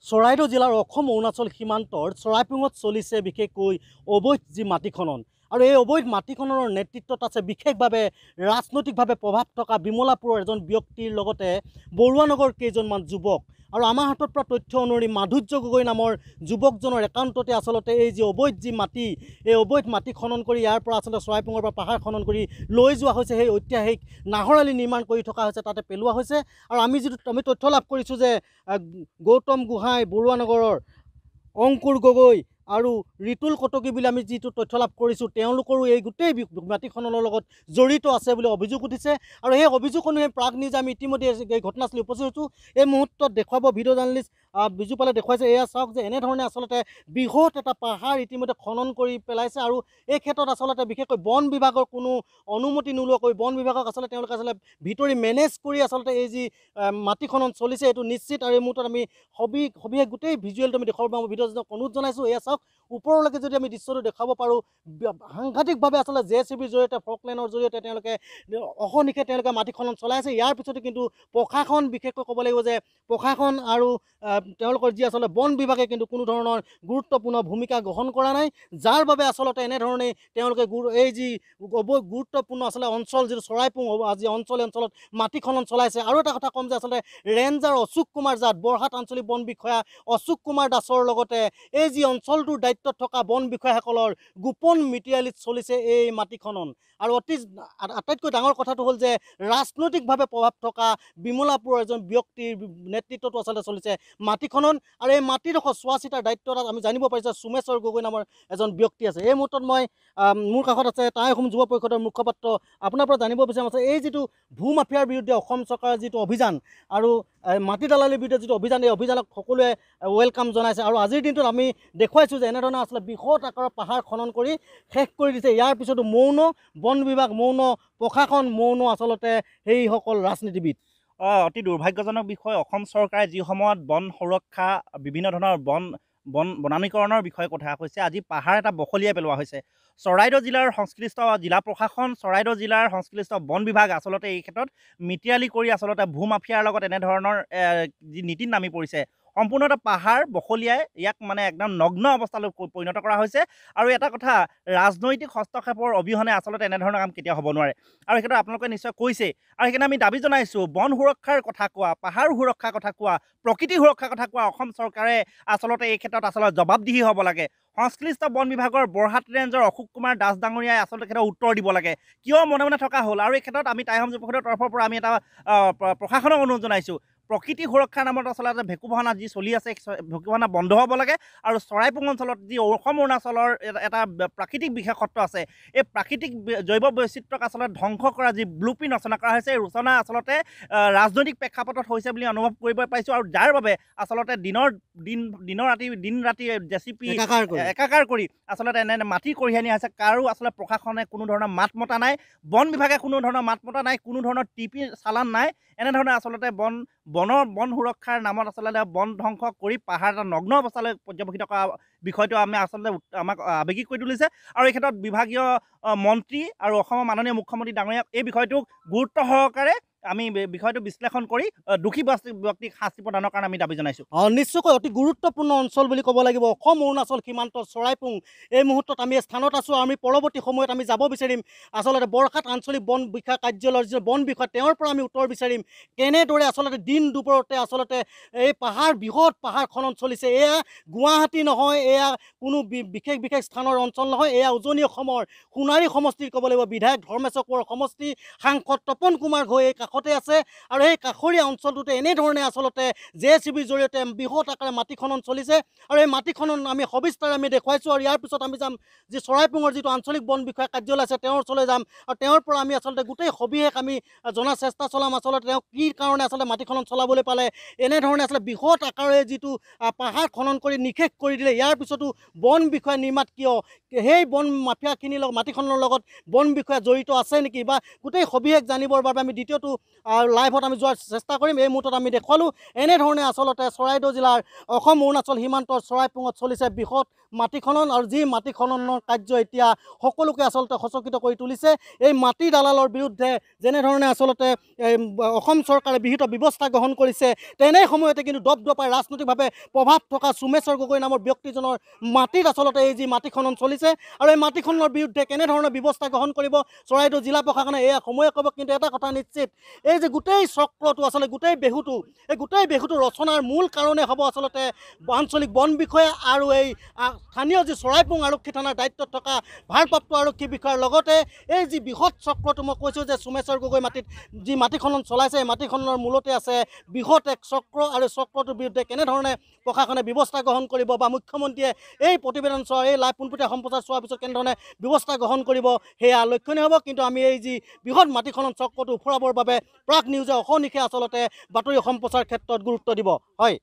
চৰাইদেউ জিলাৰ অসম অৰুণাচল সীমান্তৰ চৰাইপুঙত চলিছে বিশেষকৈ অবৈধ যি মাটি খনন আৰু এই অবৈধ মাটি খননৰ নেতৃত্বত আছে বিশেষভাৱে ৰাজনৈতিকভাৱে প্ৰভাৱ থকা বিমলাপুৰৰ এজন ব্যক্তিৰ লগতে বৰুৱানগৰ কেইজনমান যুৱক আৰু আমাৰ হাতত পৰা তথ্য অনুসৰি মাধুৰ্য গগৈ নামৰ যুৱকজনৰ একাউণ্টতে আচলতে এই যি অবৈধ যি মাটি এই অবৈধ মাটি খনন কৰি ইয়াৰ পৰা আচলতে চৰাইপুঙৰ পৰা পাহাৰ খনন কৰি লৈ যোৱা হৈছে সেই ঐতিহাসিক নাহৰআলি নিৰ্মাণ কৰি থকা হৈছে তাতে পেলোৱা হৈছে আৰু আমি তথ্য লাভ কৰিছোঁ যে গৌতম গোহাঁই বৰুৱানগৰৰ অংকুৰ গগৈ আৰু ৰিতুল কটকী বুলি আমি যিটো তথ্য লাভ কৰিছোঁ তেওঁলোকৰো এই গোটেই মাটি খননৰ লগত জড়িত আছে বুলি অভিযোগ উঠিছে আৰু সেই অভিযোগ অনুসৰি প্ৰাগ নিউজে আমি ইতিমধ্যে এই ঘটনাস্থলী উপস্থিত হৈছোঁ। এই মুহূৰ্তত দেখুৱাব ভিডিঅ' জাৰ্নেলিষ্ট বিজু পালে দেখুৱাইছে এয়া চাওক যে এনেধৰণে আচলতে বৃহৎ এটা পাহাৰ ইতিমধ্যে খনন কৰি পেলাইছে আৰু এই ক্ষেত্ৰত আচলতে বিশেষকৈ বন বিভাগৰ কোনো অনুমতি নোলোৱাকৈ বন বিভাগক আচলতে তেওঁলোকে ভিতৰি মেনেজ কৰি আচলতে এই যি মাটি খনন চলিছে এইটো নিশ্চিত আৰু এই মুহূৰ্তত আমি সবিশেষ গোটেই ভিজুৱেলটো আমি দেখুৱাব পাৰোঁ। ভিডিঅ'জনক অনুৰোধ জনাইছোঁ এয়া চাওক ওপৰলৈকে যদি আমি দৃশ্যটো দেখাব পাৰোঁ সাংঘাতিকভাৱে আচলতে JCBৰ জৰিয়তে ফকলেনৰ জৰিয়তে তেওঁলোকে অহৰ্নিশে তেওঁলোকে মাটি খনন চলাই আছে। ইয়াৰ পিছতো কিন্তু প্ৰশাসন বিশেষকৈ ক'ব লাগিব যে প্ৰশাসন আৰু তেওঁলোকৰ যি আচলতে বন বিভাগে কিন্তু কোনো ধৰণৰ গুৰুত্বপূৰ্ণ ভূমিকা গ্ৰহণ কৰা নাই, যাৰ বাবে আচলতে এনেধৰণে তেওঁলোকে এই যি গুৰুত্বপূৰ্ণ আচলতে অঞ্চল যিটো চৰাইপুং আজি অঞ্চলত মাটি খনন চলাইছে। আৰু এটা কথা ক'ম যে আচলতে ৰেঞ্জাৰ অশোক কুমাৰ জাত বৰহাট আঞ্চলিক বন বিষয়া অশোক কুমাৰ দাসৰ লগতে এই যি অঞ্চলটোৰ দায়িত্বত থকা বন বিষয়াসকলৰ গোপন মিতিৰালিত চলিছে এই মাটি খনন আৰু আটাইতকৈ ডাঙৰ কথাটো হ'ল যে ৰাজনৈতিকভাৱে প্ৰভাৱ থকা বিমলাপুৰৰ এজন ব্যক্তিৰ নেতৃত্বতো আচলতে চলিছে মাটি খনন আৰু এই মাটিডোখৰ চোৱা চিতাৰ দায়িত্বত আমি জানিব পাৰিছোঁ সোমেশ্বৰ গগৈ নামৰ এজন ব্যক্তি আছে। এই মুহূৰ্তত মই মোৰ কাষত আছে টাই অসম যুৱ পৰিষদৰ মুখপাত্ৰ আপোনাৰ পৰা জানিব বিচাৰিম আছে এই যিটো ভূ মাফিয়াৰ বিৰুদ্ধে অসম চৰকাৰৰ যিটো অভিযান আৰু মাটি দালালিৰ বিৰুদ্ধে যিটো অভিযান এই অভিযানক সকলোৱে ৱেলকাম জনাইছে আৰু আজিৰ দিনটোত আমি দেখুৱাইছোঁ যে এনেধৰণে আচলতে বৃহৎ আকাৰৰ পাহাৰ খনন কৰি শেষ কৰি দিছে। ইয়াৰ পিছতো মৌন বন বিভাগ, মৌন প্ৰশাসন, মৌন আচলতে সেইসকল ৰাজনীতিবিদ। অতি দুৰ্ভাগ্যজনক বিষয়। অসম চৰকাৰে যি সময়ত বন সুৰক্ষা বিভিন্ন ধৰণৰ বনানীকৰণৰ বিষয়ে কথা কৈছে, আজি পাহাৰ এটা বখলিয়াই পেলোৱা হৈছে। চৰাইদেউ জিলাৰ সংশ্লিষ্ট জিলা প্ৰশাসন, চৰাইদেউ জিলাৰ সংশ্লিষ্ট বন বিভাগ আচলতে এই ক্ষেত্ৰত মিতিৰালি কৰি আচলতে ভূ মাফিয়াৰ লগত এনেধৰণৰ যি নীতিত নামি পৰিছে। সম্পূৰ্ণ এটা পাহাৰ বখলিয়াই ইয়াক মানে একদম নগ্ন অৱস্থালৈ পৰিণত কৰা হৈছে আৰু এটা কথা ৰাজনৈতিক হস্তক্ষেপৰ অবিহনে আচলতে এনেধৰণৰ কাম কেতিয়াও হ'ব নোৱাৰে আৰু এই ক্ষেত্ৰত আপোনালোকে নিশ্চয় কৈছে আৰু সেইকাৰণে আমি দাবী জনাইছোঁ বন সুৰক্ষাৰ কথা কোৱা, পাহাৰ সুৰক্ষাৰ কথা কোৱা, প্ৰকৃতি সুৰক্ষাৰ কথা কোৱা অসম চৰকাৰে আচলতে এই ক্ষেত্ৰত আচলতে জবাবদিহি হ'ব লাগে। সংশ্লিষ্ট বন বিভাগৰ বৰহাট ৰেঞ্জৰ অশোক কুমাৰ দাস ডাঙৰীয়াই আচলতে ক্ষেত্ৰত উত্তৰ দিব লাগে কিয় মনে মনে থকা হ'ল। আৰু এই ক্ষেত্ৰত আমি টাই অসম যুৱ পৰিষদৰ তৰফৰ পৰা আমি এটা প্ৰশাসনক অনুৰোধ জনাইছোঁ প্ৰকৃতি সুৰক্ষাৰ নামত আচলতে ভেকুভাওনা যি চলি আছে ভেকুভাওনা বন্ধ হ'ব লাগে আৰু চৰাইপুং অঞ্চলত যি অসম অৰুণাচলৰ এটা প্ৰাকৃতিক বিশেষত্ব আছে এই প্ৰাকৃতিক জৈৱ বৈচিত্ৰ্যক আচলতে ধ্বংস কৰা যি ব্লুপ্ৰিণ্ট ৰচনা কৰা হৈছে এই ৰচনা আচলতে ৰাজনৈতিক প্ৰেক্ষাপটত হৈছে বুলি অনুভৱ কৰিব পাৰিছোঁ আৰু যাৰ বাবে আচলতে দিন ৰাতি JCB একাকাৰ কৰি আচলতে এনে মাটি কঢ়িয়াই নিয়া হৈছে। কাৰো আচলতে প্ৰশাসনে কোনো ধৰণৰ মাত মতা নাই, বন বিভাগে কোনো ধৰণৰ মাত মতা নাই, কোনো ধৰণৰ টিপি চালান নাই। এনেধৰণে আচলতে বন সুৰক্ষাৰ নামত আচলতে বন ধ্বংস কৰি পাহাৰ এটা নগ্ন অৱস্থালৈ পৰ্যবেক্ষিত কৰা বিষয়টো আমি আচলতে আমাক আৱেগিক কৰি তুলিছে আৰু এই ক্ষেত্ৰত বিভাগীয় মন্ত্ৰী আৰু অসমৰ মাননীয় মুখ্যমন্ত্ৰী ডাঙৰীয়াক এই বিষয়টোক গুৰুত্ব সহকাৰে আমি বিষয়টো বিশ্লেষণ কৰি দোষী ব্যক্তিক শাস্তি প্ৰদানৰ কাৰণে আমি দাবী জনাইছোঁ। নিশ্চয়কৈ অতি গুৰুত্বপূৰ্ণ অঞ্চল বুলি ক'ব লাগিব অসম অৰুণাচল সীমান্তৰ চৰাইপুং। এই মুহূৰ্তত আমি স্থানত আছোঁ। আমি পৰৱৰ্তী সময়ত আমি যাব বিচাৰিম আচলতে বৰহাট আঞ্চলিক বন বিষয়া কাৰ্যালয়ৰ যি বন বিষয়া তেওঁৰ পৰা আমি উত্তৰ বিচাৰিম কেনেদৰে আচলতে দিন দুপৰতে আচলতে এই বৃহৎ পাহাৰ খনন চলিছে। এয়া গুৱাহাটী নহয়, এয়া কোনো বিশেষ স্থানৰ অঞ্চল নহয়, এয়া উজনি অসমৰ সোণাৰী সমষ্টিৰ ক'ব লাগিব বিধায়ক ধৰ্মেশ্বৰ কোঁৱৰ সমষ্টি, সাংসদ তপন কুমাৰ ঘৈ এই কাষতে আছে আৰু এই কাষৰীয়া অঞ্চলটোতে এনেধৰণে আচলতে JCBৰ জৰিয়তে বৃহৎ আকাৰে মাটি খনন চলিছে আৰু এই মাটি খনন আমি সবিস্তাৰে আমি দেখুৱাইছোঁ আৰু ইয়াৰ পিছত আমি যাম যি চৰাইপুঙৰ যিটো আঞ্চলিক বন বিষয়া কাৰ্যালয় আছে তেওঁৰ ওচৰলৈ যাম আৰু তেওঁৰ পৰা আমি আচলতে গোটেই সবিশেষ আমি জনাৰ চেষ্টা চলাম আচলতে তেওঁ কি কাৰণে আচলতে মাটি খনন চলাবলৈ পালে, এনেধৰণে আচলতে বৃহৎ আকাৰে যিটো পাহাৰ খনন কৰি নিষেধ কৰি দিলে ইয়াৰ পিছতো বন বিষয়া নিৰ্মাত কিয়, সেই বন মাফিয়াখিনিৰ লগত মাটি খননৰ লগত বন বিষয়া জড়িত আছে নেকি বা গোটেই সবিশেষ জানিবৰ বাবে আমি দ্বিতীয়টো লাইভত আমি যোৱাৰ চেষ্টা কৰিম। এই মুহূৰ্তত আমি দেখুৱালোঁ এনেধৰণে আচলতে চৰাইদেউ জিলাৰ অসম অৰুণাচল সীমান্তৰ চৰাইপুঙত চলিছে বৃহৎ মাটি খনন আৰু যি মাটি খননৰ কাৰ্য এতিয়া সকলোকে আচলতে সচকিত কৰি তুলিছে। এই মাটি দালালৰ বিৰুদ্ধে যেনেধৰণে আচলতে অসম চৰকাৰে বিহিত ব্যৱস্থা গ্ৰহণ কৰিছে, তেনে সময়তে কিন্তু দপদপাই ৰাজনৈতিকভাৱে প্ৰভাৱ থকা সোমেশ্বৰ গগৈ নামৰ ব্যক্তিজনৰ মাটিত আচলতে এই যি মাটি খনন চলিছে আৰু এই মাটি খননৰ বিৰুদ্ধে কেনেধৰণৰ ব্যৱস্থা গ্ৰহণ কৰিব চৰাইদেউ জিলা প্ৰশাসনে এয়া সময়ে ক'ব। কিন্তু এটা কথা নিশ্চিত, এই যে গোটেই চক্ৰটো আচলতে গোটেই বেহুটো ৰচনাৰ মূল কাৰণে হ'ব আচলতে আঞ্চলিক বন বিষয়া আৰু এই স্থানীয় যি চৰাইপুং আৰক্ষী থানাৰ দায়িত্বত থকা ভাৰপ্ৰাপ্ত আৰক্ষী বিষয়াৰ লগতে এই যি বৃহৎ চক্ৰটো মই কৈছোঁ যে সোমেশ্বৰ গগৈ মাটিত যি মাটি খনন চলাইছে, এই মাটি খননৰ মূলতে আছে বৃহৎ এক চক্ৰ। আৰু চক্ৰটোৰ বিৰুদ্ধে কেনেধৰণে প্ৰশাসনে ব্যৱস্থা গ্ৰহণ কৰিব বা মুখ্যমন্ত্ৰীয়ে এই প্ৰতিবেদন চোৱা, এই লাইভ পোনপটীয়া সম্প্ৰচাৰ চোৱাৰ পিছত কেনেধৰণে ব্যৱস্থা গ্ৰহণ কৰিব সেয়া লক্ষণীয় হ'ব। কিন্তু আমি এই যি বৃহৎ মাটি খনন চক্ৰটো উফৰাবৰ বাবে প্ৰাগ নিউজে অহৰ্নিশে আচলতে বাতৰি সম্প্ৰচাৰ ক্ষেত্ৰত গুৰুত্ব দিব। হয়।